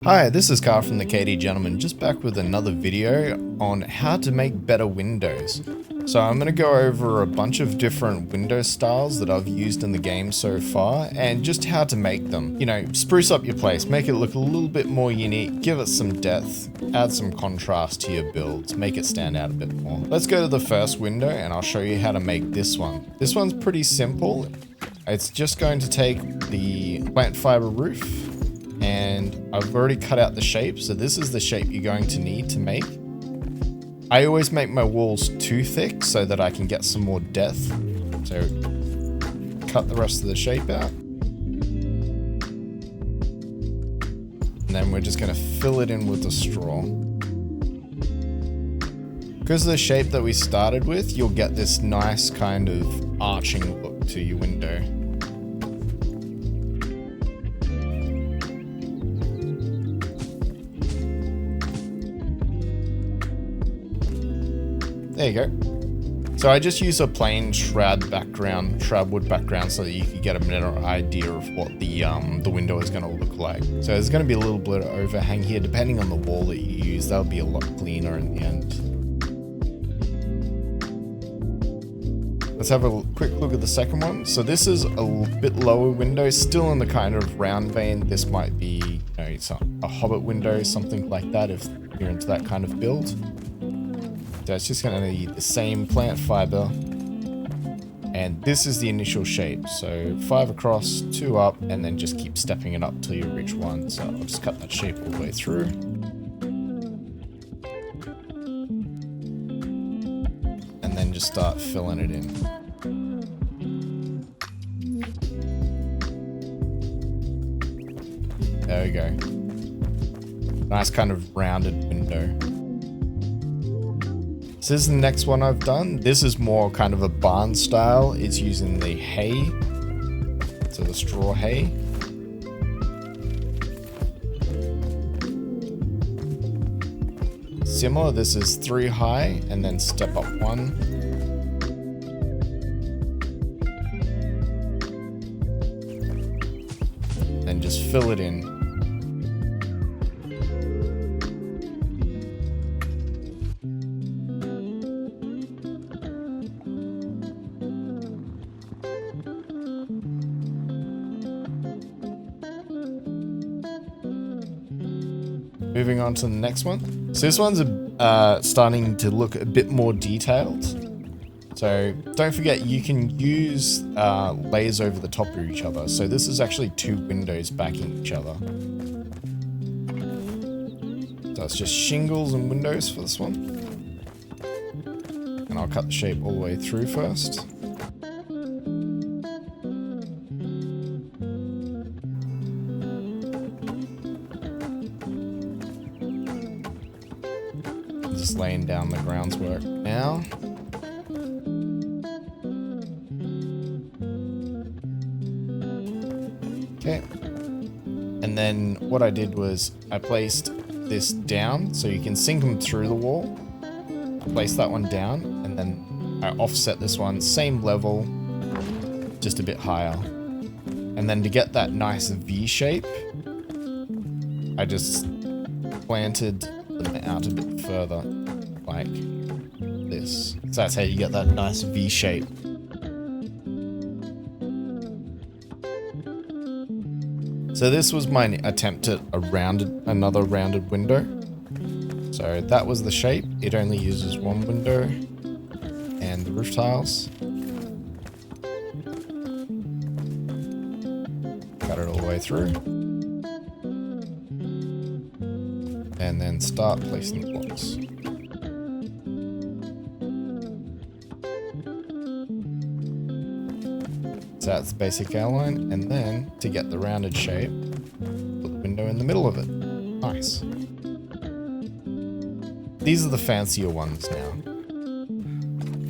Hi, this is Carl from the KD Gentleman, just back with another video on how to make better windows. So I'm going to go over a bunch of different window styles that I've used in the game so far, and just how to make them. You know, spruce up your place, make it look a little bit more unique, give it some depth, add some contrast to your builds, make it stand out a bit more. Let's go to the first window and I'll show you how to make this one. This one's pretty simple. It's just going to take the plant fiber roof, and I've already cut out the shape, so this is the shape you're going to need to make. I always make my walls too thick so that I can get some more depth. So cut the rest of the shape out. And then we're just going to fill it in with the straw. Because of the shape that we started with, you'll get this nice kind of arching look to your window. There you go. So I just use a plain shroud wood background, so that you can get a better idea of what the window is going to look like. So there's going to be a little bit of overhang here, depending on the wall that you use. That'll be a lot cleaner in the end. Let's have a quick look at the second one. So this is a bit lower window, still in the kind of round vein. This might be, you know, a hobbit window, something like that, if you're into that kind of build. So it's just going to need the same plant fiber, and this is the initial shape. So 5 across, 2 up, and then just keep stepping it up till you reach 1. So I'll just cut that shape all the way through. And then just start filling it in. There we go. Nice kind of rounded window. So this is the next one I've done. This is more kind of a barn style. It's using the hay, so the straw hay. Similar, this is 3 high and then step up 1. Then just fill it in. Moving on to the next one. So this one's starting to look a bit more detailed. So don't forget, you can use layers over the top of each other. So this is actually 2 windows backing each other. So it's just shingles and windows for this one. And I'll cut the shape all the way through first. Just laying down the groundwork now. Okay. And then what I did was I placed this down so you can sink them through the wall. I placed that one down, and then I offset this one, same level, just a bit higher. And then to get that nice V shape, I just planted them out a bit further, like this. So that's how you get that nice V shape. So this was my attempt at another rounded window. So that was the shape. It only uses 1 window and the roof tiles. Cut it all the way through. And then start placing the blocks. So that's the basic outline, and then to get the rounded shape, put the window in the middle of it. Nice. These are the fancier ones now.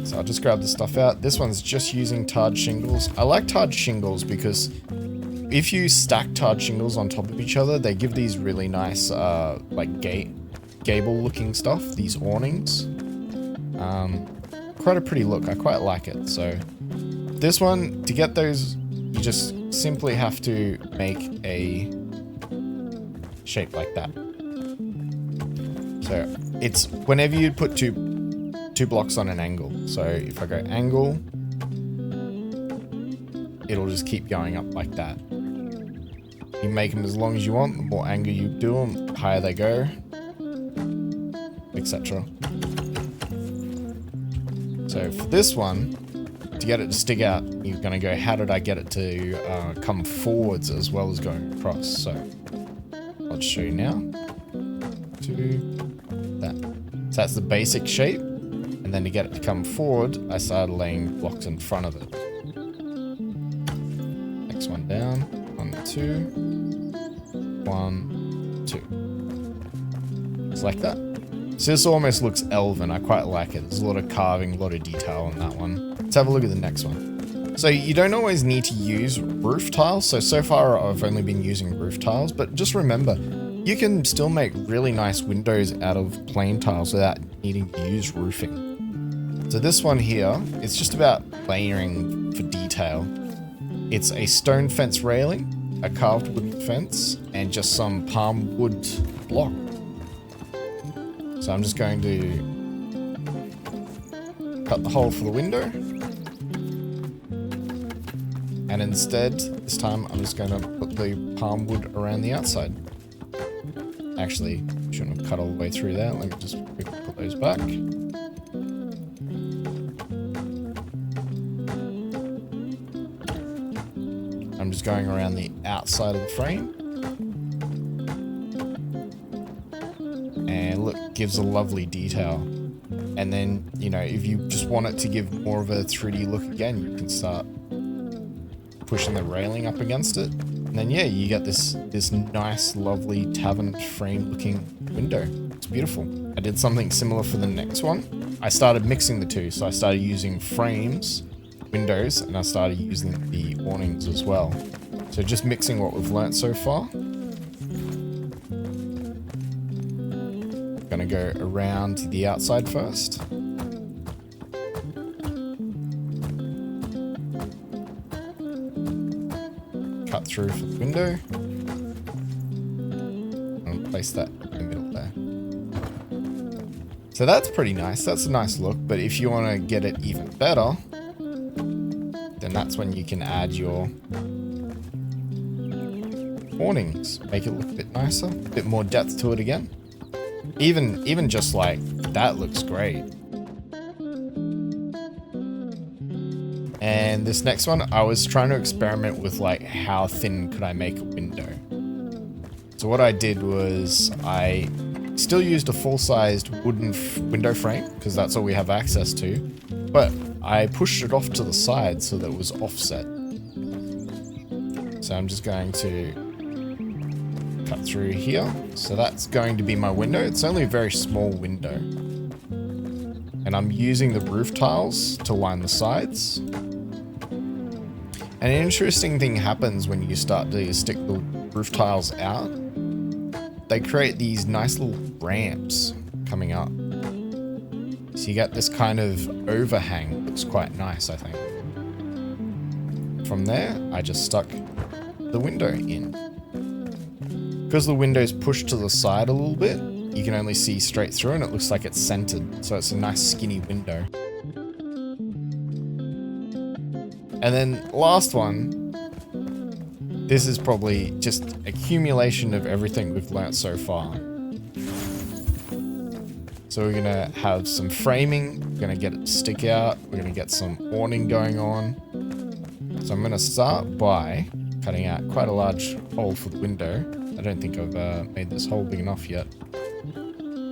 So I'll just grab the stuff out. This one's just using tarred shingles. I like tarred shingles because if you stack tarred shingles on top of each other, they give these really nice, like gable looking stuff, these awnings. Quite a pretty look, I quite like it. So this one, to get those, you just simply have to make a shape like that. So it's whenever you put two blocks on an angle. So if I go angle, it'll just keep going up like that. You make them as long as you want. The more angle you do them, the higher they go, etc. So for this one, to get it to stick out, you're going to go, how did I get it to come forwards as well as going across? So I'll just show you now. So that's the basic shape. And then to get it to come forward, I started laying blocks in front of it. Next one down. 1, 2. 1, 2. It's like that. So this almost looks elven. I quite like it. There's a lot of carving, a lot of detail on that one. Let's have a look at the next one. So you don't always need to use roof tiles. So far I've only been using roof tiles, but just remember, you can still make really nice windows out of plain tiles without needing to use roofing. So this one here, it's just about layering for detail. It's a stone fence railing, a carved wooden fence, and just some palm wood block. So I'm just going to cut the hole for the window. And instead, this time I'm just going to put the palm wood around the outside. Actually, shouldn't have cut all the way through there. Let me just quickly put those back. I'm just going around the outside of the frame. And look, gives a lovely detail. And then, you know, if you just want it to give more of a 3D look again, you can start pushing the railing up against it. And then, yeah, you get this nice, lovely tavern frame looking window. It's beautiful. I did something similar for the next one. I started mixing the two. So I started using frames, windows, and I started using the awnings as well. So just mixing what we've learnt so far. Gonna go around to the outside first. Cut through for the window. And place that in the middle there. So that's pretty nice. That's a nice look. But if you want to get it even better, then that's when you can add your awnings. Make it look a bit nicer. A bit more depth to it again. Even just like that looks great. And this next one, I was trying to experiment with like how thin could I make a window. So what I did was I still used a full-sized wooden window frame because that's all we have access to, but I pushed it off to the side so that it was offset. So I'm just going to cut through here. So that's going to be my window. It's only a very small window. And I'm using the roof tiles to line the sides. And an interesting thing happens when you start to stick the roof tiles out. They create these nice little ramps coming up. So you get this kind of overhang. Looks quite nice, I think. From there, I just stuck the window in. Because the window's pushed to the side a little bit, you can only see straight through and it looks like it's centered. So it's a nice skinny window. And then last one, this is probably just accumulation of everything we've learnt so far. So we're gonna have some framing, we're gonna get it to stick out, we're gonna get some awning going on. So I'm gonna start by cutting out quite a large hole for the window. I don't think I've made this hole big enough yet.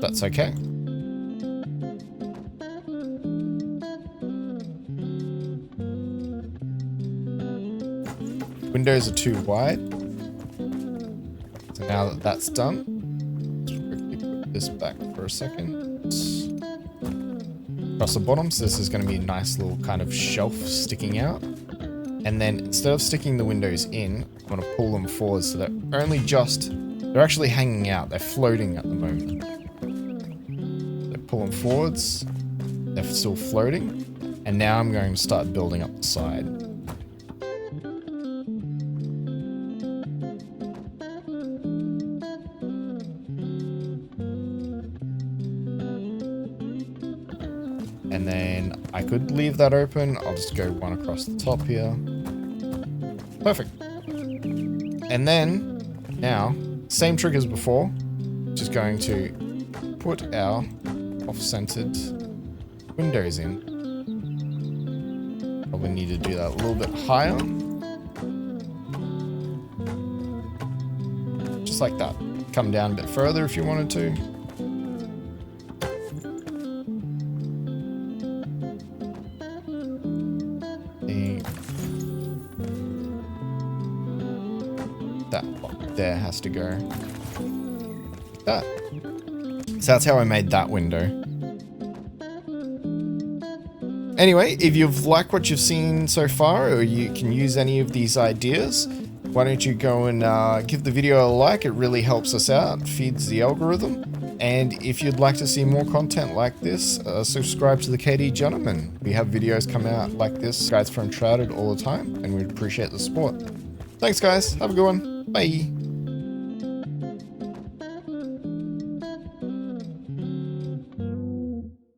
That's okay. Windows are too wide. So now that that's done, let's quickly put this back for a second. Across the bottom, so this is going to be a nice little kind of shelf sticking out. And then instead of sticking the windows in, I'm going to pull them forward so they're they're actually hanging out. They're floating at the moment. So pull them forwards. They're still floating. And now I'm going to start building up the side. And then I could leave that open. I'll just go one across the top here. Perfect. And then, now, same trick as before. Just going to put our off-centered windows in. Probably need to do that a little bit higher. Just like that. Come down a bit further if you wanted to. That block there has to go like that. So that's how I made that window. Anyway, if you've liked what you've seen so far, or you can use any of these ideas, why don't you go and give the video a like? It really helps us out, feeds the algorithm. And if you'd like to see more content like this, subscribe to the KD Gentleman. We have videos come out like this, guides for Enshrouded all the time, and we'd appreciate the support. Thanks guys, have a good one, bye.